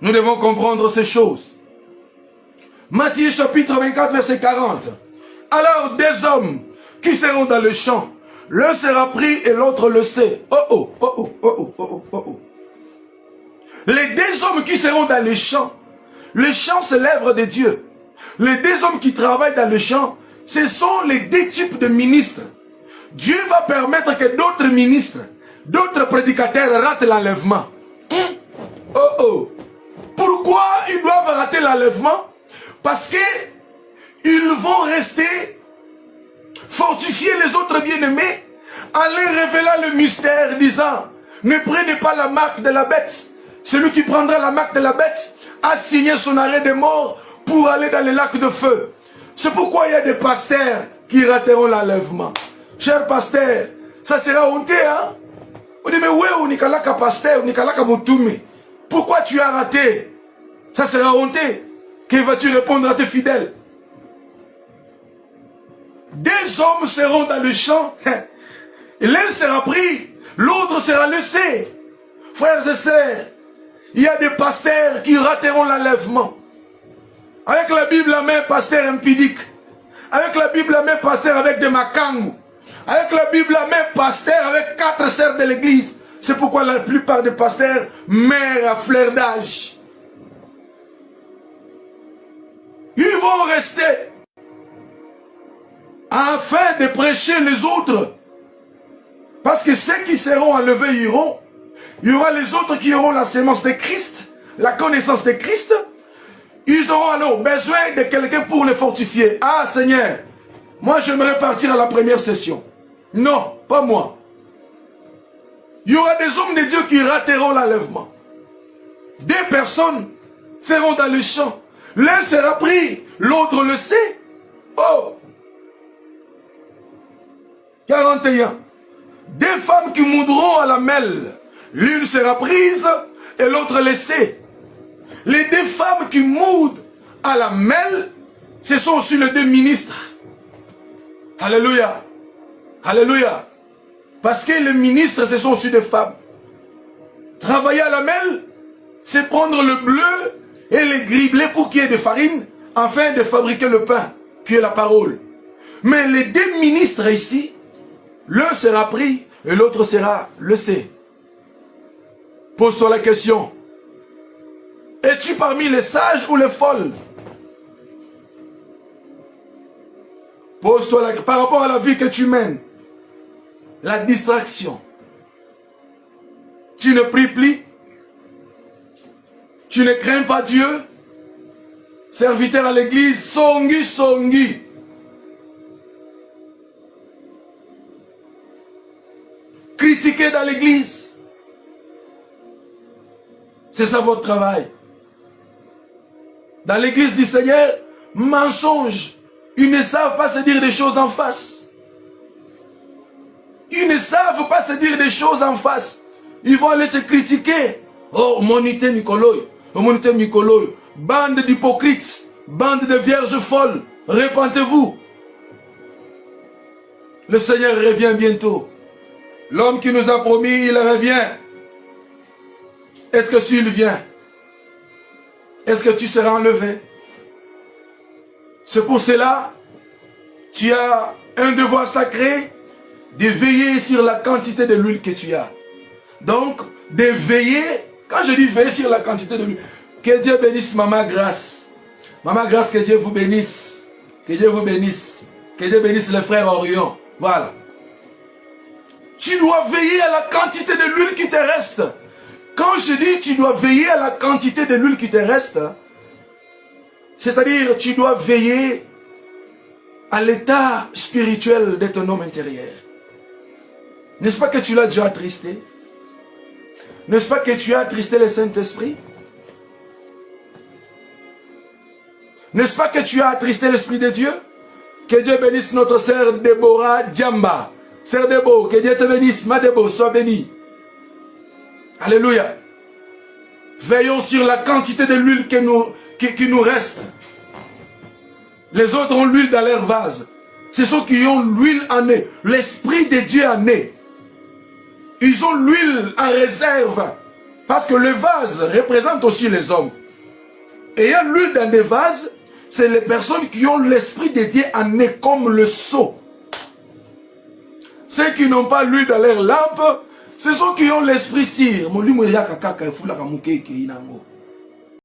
Nous devons comprendre ces choses. Matthieu chapitre 24, verset 40. Alors des hommes qui seront dans le champ, l'un sera pris et l'autre le sait. Les deux hommes qui seront dans les champs, le champ c'est l'œuvre de Dieu. Les deux hommes qui travaillent dans le champ, ce sont les deux types de ministres. Dieu va permettre que d'autres ministres, d'autres prédicateurs ratent l'enlèvement. Pourquoi ils doivent rater l'enlèvement? Parce que ils vont rester fortifier les autres bien-aimés en leur révélant le mystère, disant, ne prenez pas la marque de la bête. Celui qui prendra la marque de la bête a signé son arrêt de mort pour aller dans les lacs de feu. C'est pourquoi il y a des pasteurs qui rateront l'enlèvement. Cher pasteur, ça sera honteux, hein? On dit, mais ouais, on n'est qu'à la pasteur, on n'est qu'à la moutoumi. Pourquoi tu as raté? Ça sera honteux. Que vas-tu répondre à tes fidèles? Deux hommes seront dans le champ, et l'un sera pris, l'autre sera laissé. Frères et sœurs, il y a des pasteurs qui rateront l'enlèvement. Avec la Bible à main, pasteur impudique. Avec la Bible à main, pasteur avec des makangou. Avec la Bible à main, pasteur avec 4 sœurs de l'église. C'est pourquoi la plupart des pasteurs meurent à fleur d'âge. Ils vont rester afin de prêcher les autres. Parce que ceux qui seront enlevés iront. Il y aura les autres qui auront la sémence de Christ, la connaissance de Christ. Ils auront alors besoin de quelqu'un pour les fortifier. Ah Seigneur, moi j'aimerais partir à la première session. Non, pas moi. Il y aura des hommes de Dieu qui rateront l'enlèvement. Des personnes seront dans le champ. L'un sera pris, l'autre le sait. 41. Des femmes qui moudront à la mêle. L'une sera prise et l'autre laissée. Les deux femmes qui moudent à la mêle, ce sont aussi les deux ministres. Alléluia. Alléluia. Parce que les ministres, ce sont aussi des femmes. Travailler à la mêle, c'est prendre le bleu et les gribler pour qu'il y ait de farine, afin de fabriquer le pain, qui est la parole. Mais les deux ministres ici, l'un sera pris et l'autre sera laissé. Pose-toi la question. Es-tu parmi les sages ou les folles? Pose-toi la... Par rapport à la vie que tu mènes, la distraction. Tu ne pries plus. Tu ne crains pas Dieu. Serviteur à l'église, songi, songi. Critiquer dans l'église. C'est ça votre travail. Dans l'église du Seigneur, mensonge. Ils ne savent pas se dire des choses en face. Ils ne savent pas se dire des choses en face. Ils vont aller se critiquer. Oh, monité Nicoloy. Oh, monité Nicoloy. Bande d'hypocrites. Bande de vierges folles. Repentez-vous. Le Seigneur revient bientôt. L'homme qui nous a promis, il revient. Est-ce que s'il vient, est-ce que tu seras enlevé? C'est pour cela, tu as un devoir sacré de veiller sur la quantité de l'huile que tu as. Donc, de veiller, quand je dis veiller sur la quantité de l'huile, que Dieu bénisse Maman Grâce. Maman Grâce, que Dieu vous bénisse. Que Dieu vous bénisse. Que Dieu bénisse les frères Orion. Voilà. Tu dois veiller à la quantité de l'huile qui te reste. Quand je dis tu dois veiller à la quantité de l'huile qui te reste, c'est-à-dire tu dois veiller à l'état spirituel de ton homme intérieur. N'est-ce pas que tu l'as déjà attristé? N'est-ce pas que tu as attristé le Saint-Esprit? N'est-ce pas que tu as attristé l'Esprit de Dieu? Que Dieu bénisse notre sœur Déborah Djamba. Sœur Débo, que Dieu te bénisse. Ma Débo, sois bénie. Alléluia. Veillons sur la quantité de l'huile qui nous reste. Les autres ont l'huile dans leur vase. C'est ceux qui ont l'huile en eux. L'Esprit de Dieu en eux. Ils ont l'huile en réserve Parce que le vase représente aussi les hommes. Ayant l'huile dans des vases, c'est les personnes qui ont l'esprit de Dieu en eux comme le seau. Ceux qui n'ont pas l'huile dans leur lampe, ce sont qui ont l'esprit sire.